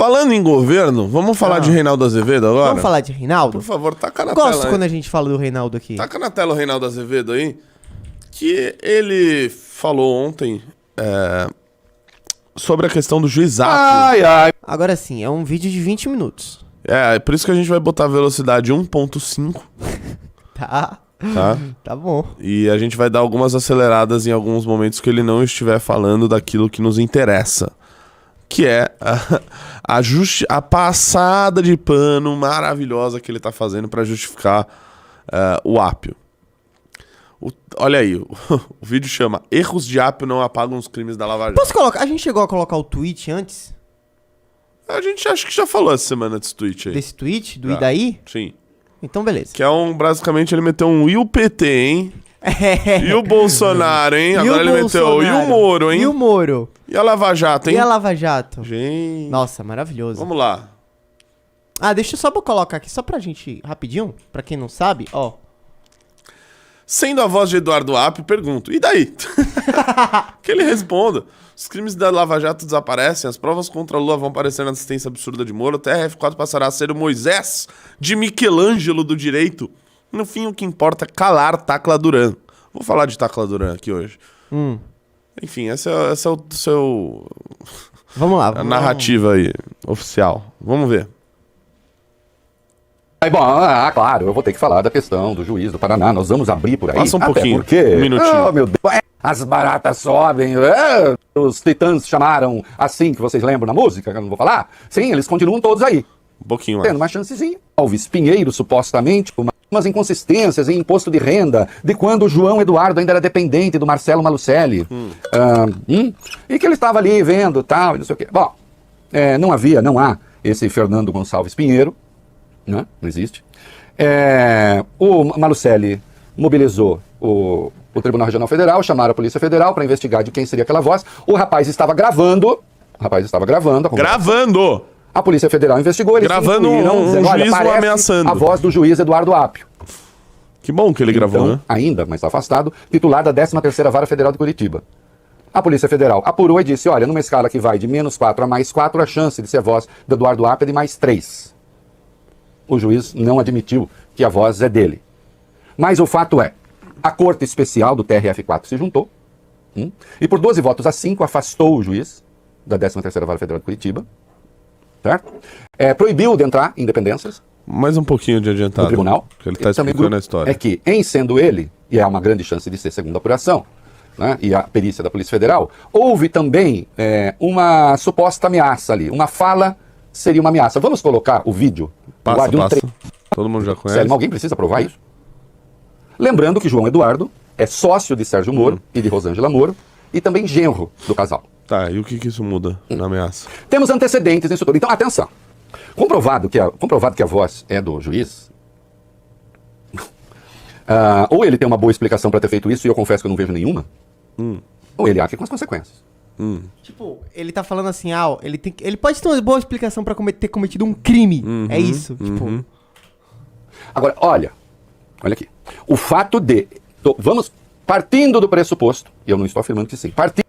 Falando em governo, vamos falar de Reinaldo Azevedo agora? Vamos falar de Reinaldo? Por favor, taca na tela. Gosto quando a gente fala do Reinaldo aqui. Taca na tela o Reinaldo Azevedo aí. Que ele falou ontem sobre a questão do juiz Apio. Agora sim, é um vídeo de 20 minutos. É por isso que a gente vai botar a velocidade 1.5. Tá bom. E a gente vai dar algumas aceleradas em alguns momentos que ele não estiver falando daquilo que nos interessa. Que é a passada de pano maravilhosa que ele tá fazendo para justificar o Apio. Olha aí, o vídeo chama Erros de Apio não apagam os crimes da Lava Jato. Posso colocar? A gente chegou a colocar o tweet antes? A gente acho que já falou essa semana desse tweet aí. Desse tweet? Do Idaí? Sim. Então, beleza. Que é basicamente ele meteu um e o PT, hein? E o Bolsonaro, hein? Agora ele meteu e o Moro, hein? E o Moro. E a Lava Jato, hein? E a Lava Jato. Gente. Nossa, maravilhoso. Vamos lá. Deixa eu só colocar aqui, só pra gente, rapidinho, pra quem não sabe, ó. Sendo a voz de Eduardo Apio, pergunto, e daí? Que ele responda. Os crimes da Lava Jato desaparecem, as provas contra Lula vão aparecer na assistência absurda de Moro, o TRF4 passará a ser o Moisés de Michelangelo do direito. No fim, o que importa é calar Tacla Duran. Vou falar de Tacla Duran aqui hoje. Enfim, esse é o seu... Vamos lá. A narrativa aí, oficial. Vamos ver. Claro, eu vou ter que falar da questão do juiz do Paraná. Nós vamos abrir por aí. Passa um pouquinho, porque, um minutinho. Oh, meu Deus, as baratas sobem. Os titãs chamaram assim, que vocês lembram na música, que eu não vou falar. Sim, eles continuam todos aí. Um pouquinho mais. Tendo uma chancezinha. Alves Pinheiro, supostamente, umas inconsistências em imposto de renda, de quando o João Eduardo ainda era dependente do Marcelo Malucelli. E que ele estava ali vendo tal, e não sei o quê. Bom, não há esse Fernando Gonçalves Pinheiro. Não existe. O Malucelli mobilizou o Tribunal Regional Federal, chamaram a Polícia Federal para investigar de quem seria aquela voz. O rapaz estava gravando. Gravando! A Polícia Federal investigou. Eles gravando dizendo, juiz o ameaçando. A voz do juiz Eduardo Apio. Que bom que ele gravou, né? Ainda, mas está afastado, titular da 13ª Vara Federal de Curitiba. A Polícia Federal apurou e disse, olha, numa escala que vai de -4 a +4, a chance de ser a voz do Eduardo Apio é de +3. O juiz não admitiu que a voz é dele. Mas o fato é, a Corte Especial do TRF4 se juntou e por 12 votos a 5 afastou o juiz da 13ª Vara Federal de Curitiba, certo? Proibiu de entrar em dependências. Mais um pouquinho de adiantado. No tribunal. Que ele está explicando a história. É que, em sendo ele, e há uma grande chance de ser segunda apuração, né, e a perícia da Polícia Federal, houve também uma suposta ameaça ali, uma fala seria uma ameaça. Vamos colocar o vídeo. Passa. Todo mundo já conhece. Sério, alguém precisa provar isso? Lembrando que João Eduardo é sócio de Sérgio Moro e de Rosângela Moro e também genro do casal. Tá, e o que isso muda na ameaça? Temos antecedentes nisso tudo. Então, atenção. Comprovado que a voz é do juiz, ou ele tem uma boa explicação para ter feito isso, e eu confesso que eu não vejo nenhuma, ou ele arca com as consequências. Tipo, ele tá falando assim, ele pode ter uma boa explicação pra ter cometido um crime. É isso, tipo. Agora, olha aqui. O fato de... Vamos partindo do pressuposto, e eu não estou afirmando que sim, partindo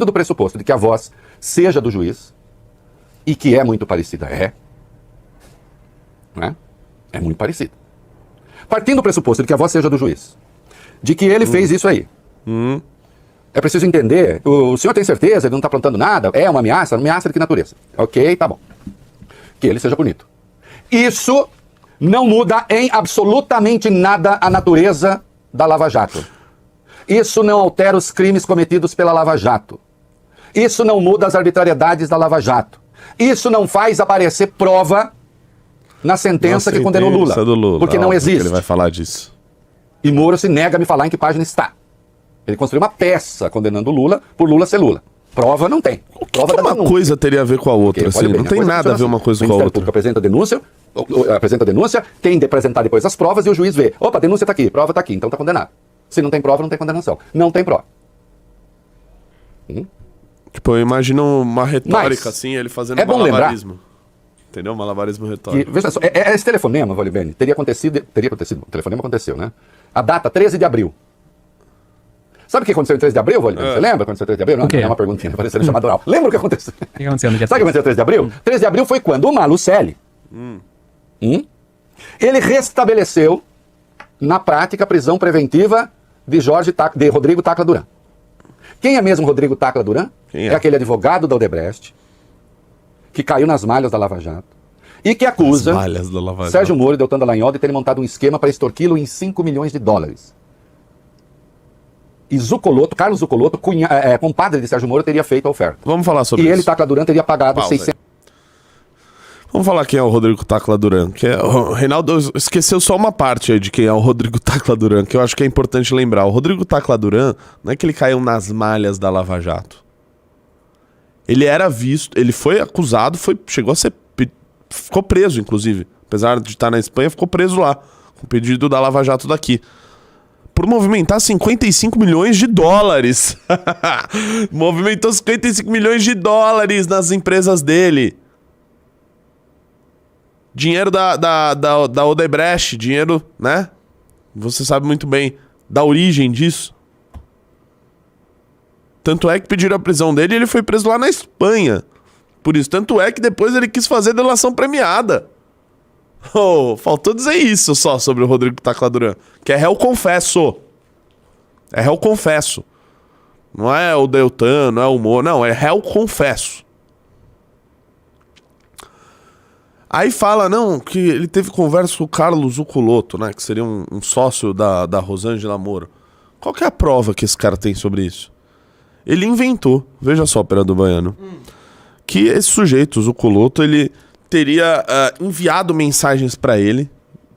do pressuposto de que a voz seja do juiz, e que é muito parecida, né? É muito parecida. Partindo do pressuposto de que a voz seja do juiz, de que ele fez isso aí. É preciso entender, o senhor tem certeza, ele não está plantando nada, é uma ameaça de que natureza? Ok, tá bom. Que ele seja bonito. Isso não muda em absolutamente nada a natureza da Lava Jato. Isso não altera os crimes cometidos pela Lava Jato. Isso não muda as arbitrariedades da Lava Jato. Isso não faz aparecer prova na sentença que condenou Lula. Porque não existe. Ele vai falar disso. E Moro se nega a me falar em que página está. Ele construiu uma peça condenando Lula por Lula ser Lula. Prova não tem. O que uma coisa teria a ver com a outra? Assim? Não tem nada a ver uma coisa com a outra. O Público apresenta a denúncia, tem de apresentar depois as provas e o juiz vê. Opa, a denúncia está aqui, prova está aqui, então está condenado. Se não tem prova, não tem condenação. Não tem prova. Tipo, eu imagino uma retórica assim, ele fazendo malabarismo. Entendeu? Malabarismo retórico. Veja só, esse telefonema, Volibene, teria acontecido, o telefonema aconteceu, né? A data 13 de abril. Sabe o que aconteceu em 3 de abril, Wagner? Você lembra quando aconteceu em 3 de abril? Não, O quê? não é uma perguntinha, parecendo chamado oral. Lembra o que aconteceu? O que aconteceu no dia Sabe o que aconteceu em 3 de abril? 3 de abril foi quando o Malucelli, ele restabeleceu, na prática, a prisão preventiva de Rodrigo Tacla Duran. Quem é mesmo Rodrigo Tacla Duran? Quem é? É aquele advogado da Odebrecht, que caiu nas malhas da Lava Jato, e que acusa As malhas da Lava Jato. Sérgio Moro e Deltan Dallagnol de terem montado um esquema para extorquí-lo em 5 milhões de dólares. E Zucoloto, Carlos Zucoloto, compadre de Sérgio Moro, teria feito a oferta. Vamos falar sobre E isso. ele, Tacla Duran, teria pagado Pausa 600... Vamos falar quem é o Rodrigo Tacla Duran. O Reinaldo esqueceu só uma parte aí de quem é o Rodrigo Tacla Duran, que eu acho que é importante lembrar. O Rodrigo Tacla Duran não é que ele caiu nas malhas da Lava Jato. Ele era visto, ele foi acusado, chegou a ser... Ficou preso, inclusive. Apesar de estar na Espanha, ficou preso lá, com o pedido da Lava Jato daqui. Por movimentar 55 milhões de dólares. Movimentou 55 milhões de dólares nas empresas dele. Dinheiro da Odebrecht, dinheiro, né? Você sabe muito bem da origem disso. Tanto é que pediram a prisão dele e ele foi preso lá na Espanha. Por isso, tanto é que depois ele quis fazer delação premiada. Oh, faltou dizer isso só sobre o Rodrigo Tacla Duran. Que é réu confesso. É réu confesso. Não é o Deltan, não é o Moro, não, é réu confesso. Aí fala, não, que ele teve conversa com o Carlos Zucoloto, né? Que seria um sócio da Rosângela Moro. Qual que é a prova que esse cara tem sobre isso? Ele inventou, veja só, operador baiano, que esse sujeito, o Zucoloto, ele teria enviado mensagens pra ele,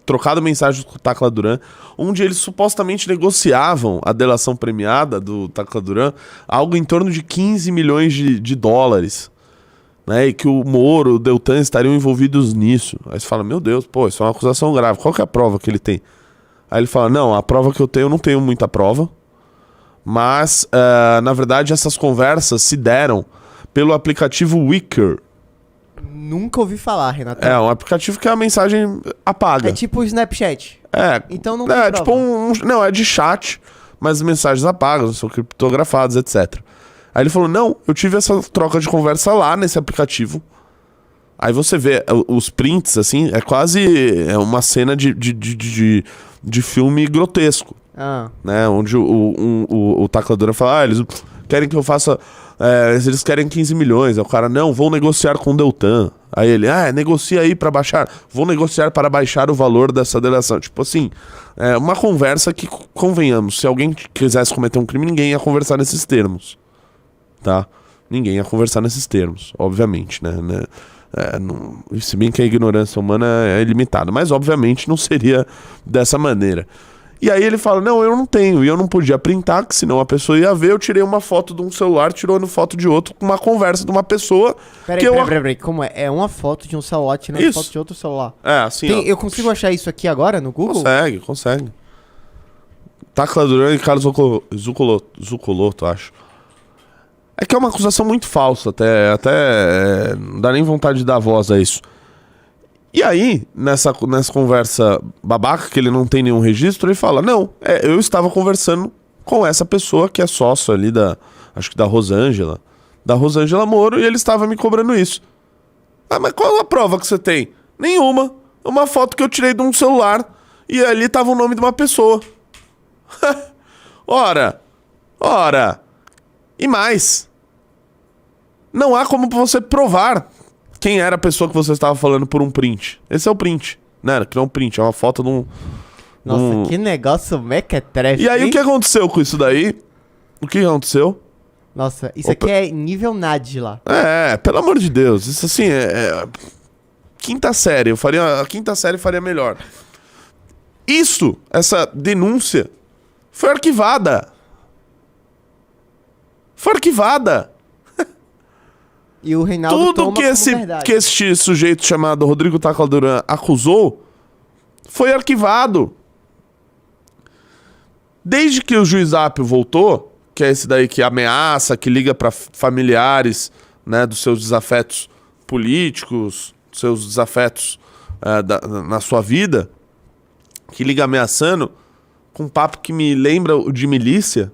trocado mensagens com o Tacla Duran, onde eles supostamente negociavam a delação premiada do Tacla Duran, algo em torno de 15 milhões de dólares. Né, e que o Moro, o Deltan estariam envolvidos nisso. Aí você fala, meu Deus, pô, isso é uma acusação grave. Qual que é a prova que ele tem? Aí ele fala, não, a prova que eu não tenho muita prova. Mas, na verdade, essas conversas se deram pelo aplicativo Wicker. Nunca ouvi falar, Renato. É, um aplicativo que a mensagem apaga. É tipo o Snapchat. É, Então não tem prova. tipo não, é de chat, mas as mensagens apagam, são criptografadas, etc. Aí ele falou, não, eu tive essa troca de conversa lá nesse aplicativo. Aí você vê os prints, assim, é quase uma cena de filme grotesco. Né? Onde o Tacla Duran fala, eles querem que eu faça... eles querem 15 milhões. Aí o cara, não, vou negociar com o Deltan. Aí ele, negocia aí pra baixar. Vou negociar para baixar o valor dessa delação. Tipo assim, uma conversa que, convenhamos, se alguém quisesse cometer um crime, ninguém ia conversar nesses termos. Tá? Ninguém ia conversar nesses termos, obviamente, né? Se bem que a ignorância humana é ilimitada, mas obviamente não seria dessa maneira. E aí ele fala, não, eu não tenho, e eu não podia printar, que senão a pessoa ia ver, eu tirei uma foto de um celular, tirou foto de outro, com uma conversa de uma pessoa... Peraí, como é? É uma foto de um celular tirando Isso. foto de outro celular. É, assim, ó. Eu consigo achar isso aqui agora no Google? Consegue. Tacla Duran e Carlos Zucoloto, acho. É que é uma acusação muito falsa, até não dá nem vontade de dar voz a isso. E aí, nessa conversa babaca, que ele não tem nenhum registro, ele fala, não, eu estava conversando com essa pessoa que é sócio ali acho que da Rosângela Moro, e ele estava me cobrando isso. Mas qual a prova que você tem? Nenhuma. Uma foto que eu tirei de um celular, e ali estava o nome de uma pessoa. Ora. E mais, não há como você provar quem era a pessoa que você estava falando por um print. Esse é o print, né? Que não é um print, é uma foto de um... Nossa, que negócio mequetrefe. E aí o que aconteceu com isso daí? O que aconteceu? Nossa, isso aqui é nível Nadila. Pelo amor de Deus, isso assim quinta série, a quinta série faria melhor. Essa denúncia foi arquivada. E o Reinaldo Tudo toma que este sujeito chamado Rodrigo Tacla Duran acusou foi arquivado. Desde que o juiz Apio voltou, que é esse daí que ameaça, que liga para familiares, né, dos seus desafetos políticos, dos seus desafetos na sua vida, que liga ameaçando, com um papo que me lembra o de milícia,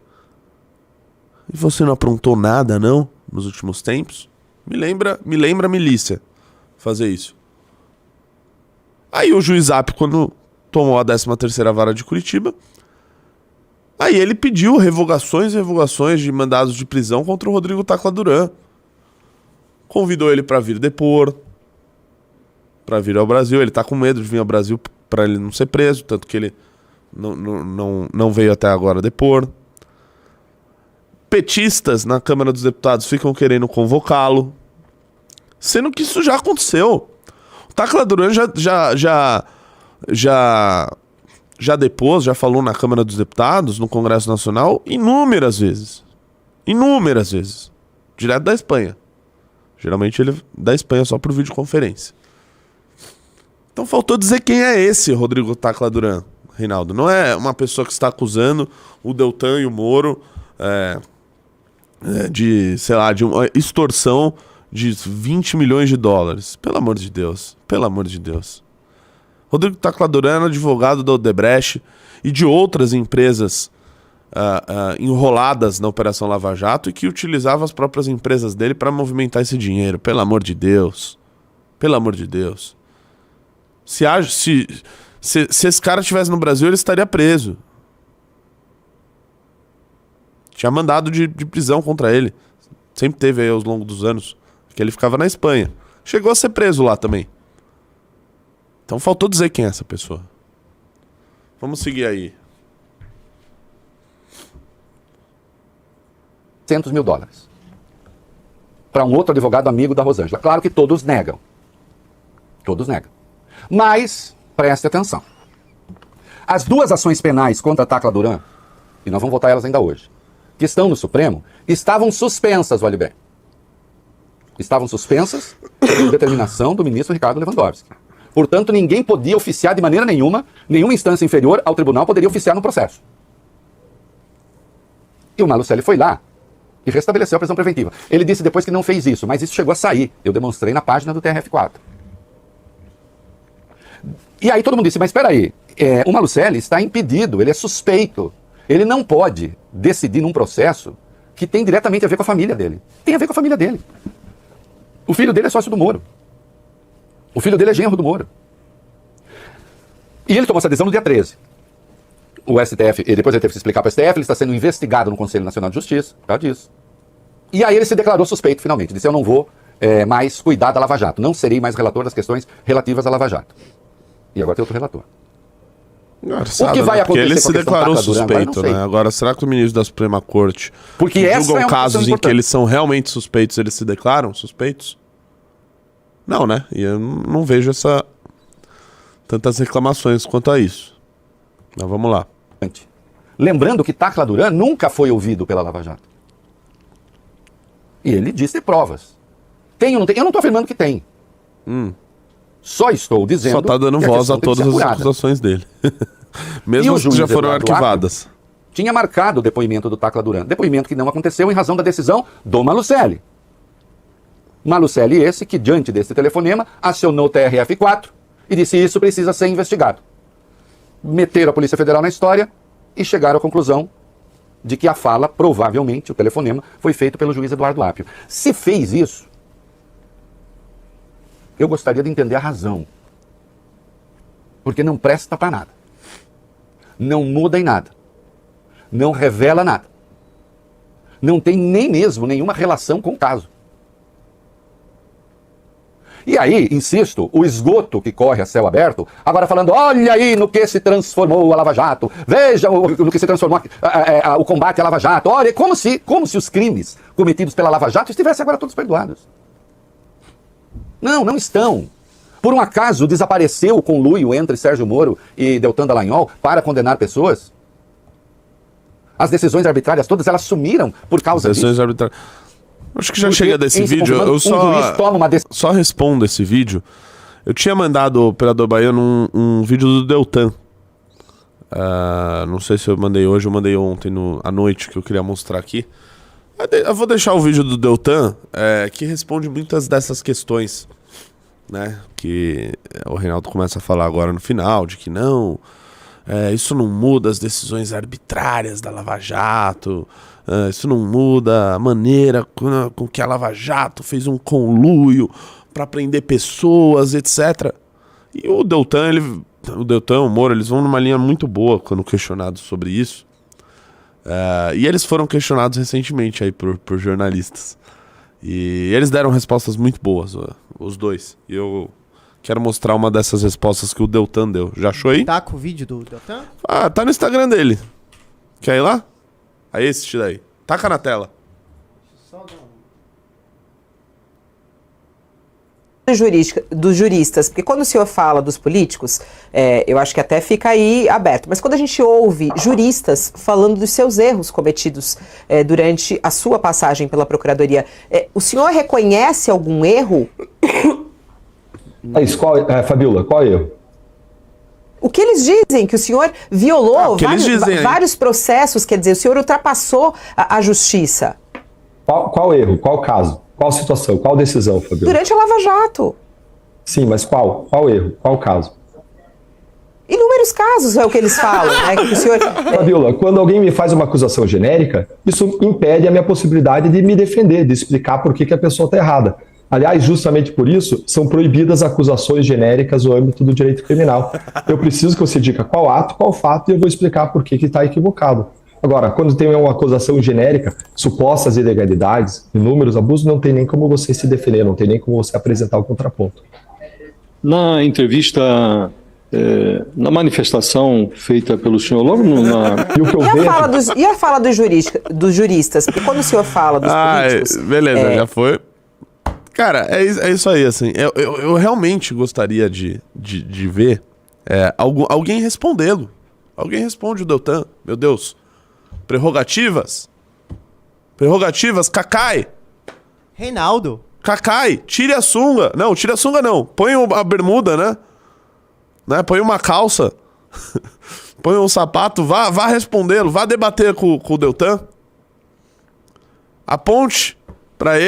E você não aprontou nada, não? Nos últimos tempos? Me lembra a milícia fazer isso. Aí o juiz Zap, quando tomou a 13ª Vara de Curitiba, aí ele pediu revogações e revogações de mandados de prisão contra o Rodrigo Tacla Duran. Convidou ele para vir depor, para vir ao Brasil. Ele tá com medo de vir ao Brasil para ele não ser preso, tanto que ele não veio até agora depor. Petistas na Câmara dos Deputados ficam querendo convocá-lo, sendo que isso já aconteceu. O Tacla Duran já depôs, já falou na Câmara dos Deputados, no Congresso Nacional, inúmeras vezes. Inúmeras vezes. Direto da Espanha. Geralmente ele da Espanha só por videoconferência. Então faltou dizer quem é esse Rodrigo Tacla Duran, Reinaldo. Não é uma pessoa que está acusando o Deltan e o Moro de, sei lá, de uma extorsão de 20 milhões de dólares. Pelo amor de Deus. Pelo amor de Deus. Rodrigo Tacla Duran era advogado da Odebrecht e de outras empresas enroladas na Operação Lava Jato e que utilizava as próprias empresas dele para movimentar esse dinheiro. Pelo amor de Deus. Pelo amor de Deus. Se esse cara estivesse no Brasil, ele estaria preso. Tinha mandado de prisão contra ele. Sempre teve aí ao longo dos anos. Que ele ficava na Espanha. Chegou a ser preso lá também. Então faltou dizer quem é essa pessoa. Vamos seguir aí. $100 mil. Para um outro advogado amigo da Rosângela. Claro que todos negam. Todos negam. Mas, preste atenção. As duas ações penais contra Tacla Duran, e nós vamos votar elas ainda hoje, que estão no Supremo, estavam suspensas, olhe bem. Estavam suspensas por determinação do ministro Ricardo Lewandowski. Portanto, ninguém podia oficiar de maneira nenhuma, nenhuma instância inferior ao tribunal poderia oficiar no processo. E o Malucelli foi lá e restabeleceu a prisão preventiva. Ele disse depois que não fez isso, mas isso chegou a sair. Eu demonstrei na página do TRF4. E aí todo mundo disse, mas espera aí, o Malucelli está impedido, ele é suspeito. Ele não pode decidir num processo que tem diretamente a ver com a família dele. Tem a ver com a família dele. O filho dele é sócio do Moro. O filho dele é genro do Moro. E ele tomou essa decisão no dia 13. O STF, depois ele teve que explicar para o STF, ele está sendo investigado no Conselho Nacional de Justiça, por causa disso. E aí ele se declarou suspeito finalmente. Disse, eu não vou mais cuidar da Lava Jato. Não serei mais relator das questões relativas à Lava Jato. E agora tem outro relator. Engraçado, o que vai acontecer ele se declarou suspeito, Duran, né? Agora, será que o ministro da Suprema Corte porque que essa julgam é casos em que eles são realmente suspeitos, eles se declaram suspeitos? Não, né? E eu não vejo tantas reclamações quanto a isso. Mas vamos lá. Lembrando que Tacla Duran nunca foi ouvido pela Lava Jato. E ele disse provas. Tem ou não tem? Eu não estou afirmando que tem. Só estou dizendo. Só está dando voz a todas as acusações dele. Mesmo que já foram arquivadas. Tinha marcado o depoimento do Tacla Duran. Depoimento que não aconteceu em razão da decisão do Malucelli. Malucelli esse que, diante desse telefonema, acionou o TRF4 e disse isso precisa ser investigado. Meteram a Polícia Federal na história e chegaram à conclusão de que a fala, provavelmente, o telefonema, foi feito pelo juiz Eduardo Apio. Se fez isso, eu gostaria de entender a razão. Porque não presta para nada. Não muda em nada. Não revela nada. Não tem nem mesmo nenhuma relação com o caso. E aí, insisto, o esgoto que corre a céu aberto, agora falando, olha aí no que se transformou a Lava Jato, veja no que se transformou o combate à Lava Jato, olha, como se os crimes cometidos pela Lava Jato estivessem agora todos perdoados. Não, não estão. Por um acaso desapareceu o conluio entre Sérgio Moro e Deltan Dallagnol para condenar pessoas? As decisões arbitrárias todas, elas sumiram por causa disso. Decisões arbitrárias. Acho que já chega desse vídeo, eu só respondo esse vídeo. Eu tinha mandado ao operador baiano um vídeo do Deltan. Não sei se eu mandei hoje, eu mandei ontem à noite, que eu queria mostrar aqui. Eu vou deixar o vídeo do Deltan, que responde muitas dessas questões, né? Que o Reinaldo começa a falar agora no final, de que não, isso não muda as decisões arbitrárias da Lava Jato, isso não muda a maneira com que a Lava Jato fez um conluio para prender pessoas, etc. E o Deltan, o Moro, eles vão numa linha muito boa quando questionados sobre isso. E eles foram questionados recentemente aí por jornalistas. E eles deram respostas muito boas, os dois. E eu quero mostrar uma dessas respostas que o Deltan deu. Já achou aí? Tá com o vídeo do Deltan? Tá no Instagram dele. Quer ir lá? Aí, assistir daí. Taca na tela. Dos juristas, porque quando o senhor fala dos políticos, eu acho que até fica aí aberto, mas quando a gente ouve juristas falando dos seus erros cometidos durante a sua passagem pela Procuradoria, o senhor reconhece algum erro? Fabiola, qual erro? O que eles dizem? Que o senhor violou vários processos, quer dizer, o senhor ultrapassou a justiça. Qual erro? Qual caso? Qual situação? Qual decisão, Fabiola? Durante a Lava Jato. Sim, mas qual? Qual erro? Qual caso? Inúmeros casos é o que eles falam, né? Que o senhor... Fabiola, quando alguém me faz uma acusação genérica, isso impede a minha possibilidade de me defender, de explicar por que a pessoa está errada. Aliás, justamente por isso, são proibidas acusações genéricas no âmbito do direito criminal. Eu preciso que você diga qual ato, qual fato, e eu vou explicar por que está equivocado. Agora, quando tem uma acusação genérica, supostas ilegalidades, inúmeros abusos, não tem nem como você se defender, não tem nem como você apresentar o contraponto. Na entrevista, na manifestação feita pelo senhor, logo E a fala dos juristas? Porque quando o senhor fala dos políticos... Beleza, já foi. Cara, é isso aí, assim. Eu realmente gostaria de ver alguém respondê-lo. Alguém responde o Deltan, meu Deus. Prerrogativas, Cacai. Reinaldo. Cacai, tire a sunga. Não, tire a sunga não. Põe a bermuda, né? Põe uma calça. Põe um sapato. Vá respondê-lo. Vá debater com o Deltan. Aponte pra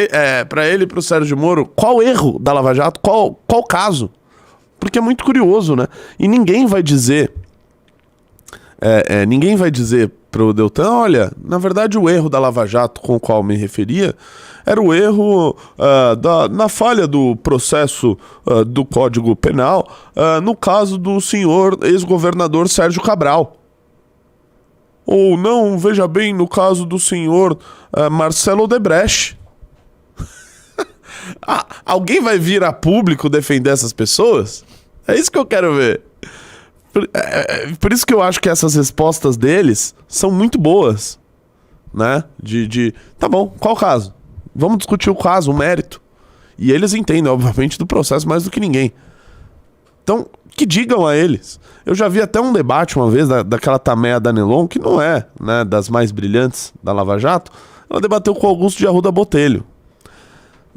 ele e pro Sérgio Moro qual erro da Lava Jato, qual caso. Porque é muito curioso, né? E ninguém vai dizer pro Deltan, olha, na verdade o erro da Lava Jato com o qual me referia era o erro na falha do processo do Código Penal no caso do senhor ex-governador Sérgio Cabral. Ou não, veja bem, no caso do senhor Marcelo Odebrecht. Alguém vai vir a público defender essas pessoas? É isso que eu quero ver. Por isso que eu acho que essas respostas deles são muito boas, né? Tá bom, qual o caso? Vamos discutir o caso, o mérito. E eles entendem, obviamente, do processo mais do que ninguém. Então, que digam a eles. Eu já vi até um debate uma vez daquela Tameia Danelon, que não é, né, das mais brilhantes da Lava Jato. Ela debateu com o Augusto de Arruda Botelho.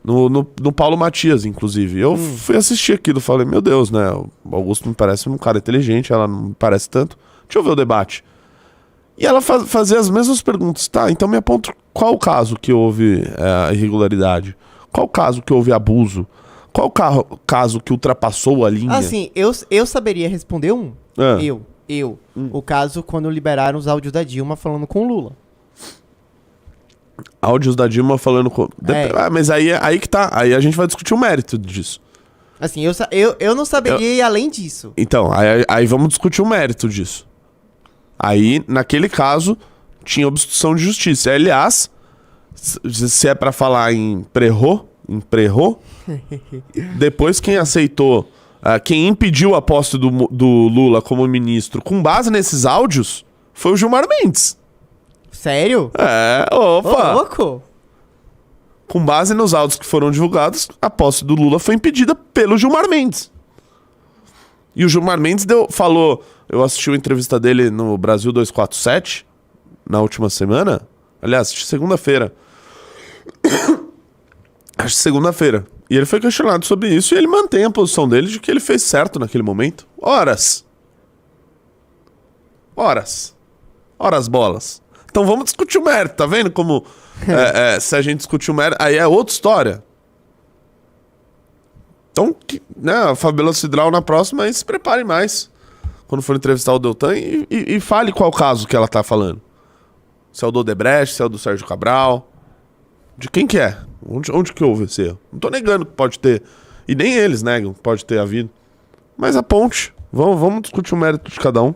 No Paulo Matias, inclusive. Eu fui assistir aquilo, falei, meu Deus, né? O Augusto me parece um cara inteligente, ela não me parece tanto. Deixa eu ver o debate. E ela fazia as mesmas perguntas. Tá, então me aponta qual o caso que houve irregularidade? Qual o caso que houve abuso? Qual o caso que ultrapassou a linha? Assim, eu saberia responder um. O caso quando liberaram os áudios da Dilma falando com o Lula. Áudios da Dilma falando com... mas aí que tá. Aí a gente vai discutir o mérito disso. Assim, eu não saberia ir além disso. Então, aí vamos discutir o mérito disso. Aí, naquele caso, tinha obstrução de justiça. Aliás, se é pra falar em prerro, depois quem aceitou, quem impediu a posse do Lula como ministro com base nesses áudios foi o Gilmar Mendes. Sério? Opa! Ô, louco! Com base nos áudios que foram divulgados, a posse do Lula foi impedida pelo Gilmar Mendes. E o Gilmar Mendes falou... Eu assisti uma entrevista dele no Brasil 247, na última semana. Aliás, assisti segunda-feira. Acho que segunda-feira. E ele foi questionado sobre isso e ele mantém a posição dele de que ele fez certo naquele momento. Horas bolas. Então vamos discutir o mérito, tá vendo como se a gente discutir o mérito, aí é outra história. Então, a Fabiola Cidral na próxima, aí se prepare mais. quando for entrevistar o Deltan, e fale qual caso que ela tá falando. Se é o do Odebrecht, se é o do Sérgio Cabral. De quem que é? Onde que houve esse erro? Não tô negando que pode ter. E nem eles negam que pode ter havido. Mas a ponte. Vamos discutir o mérito de cada um.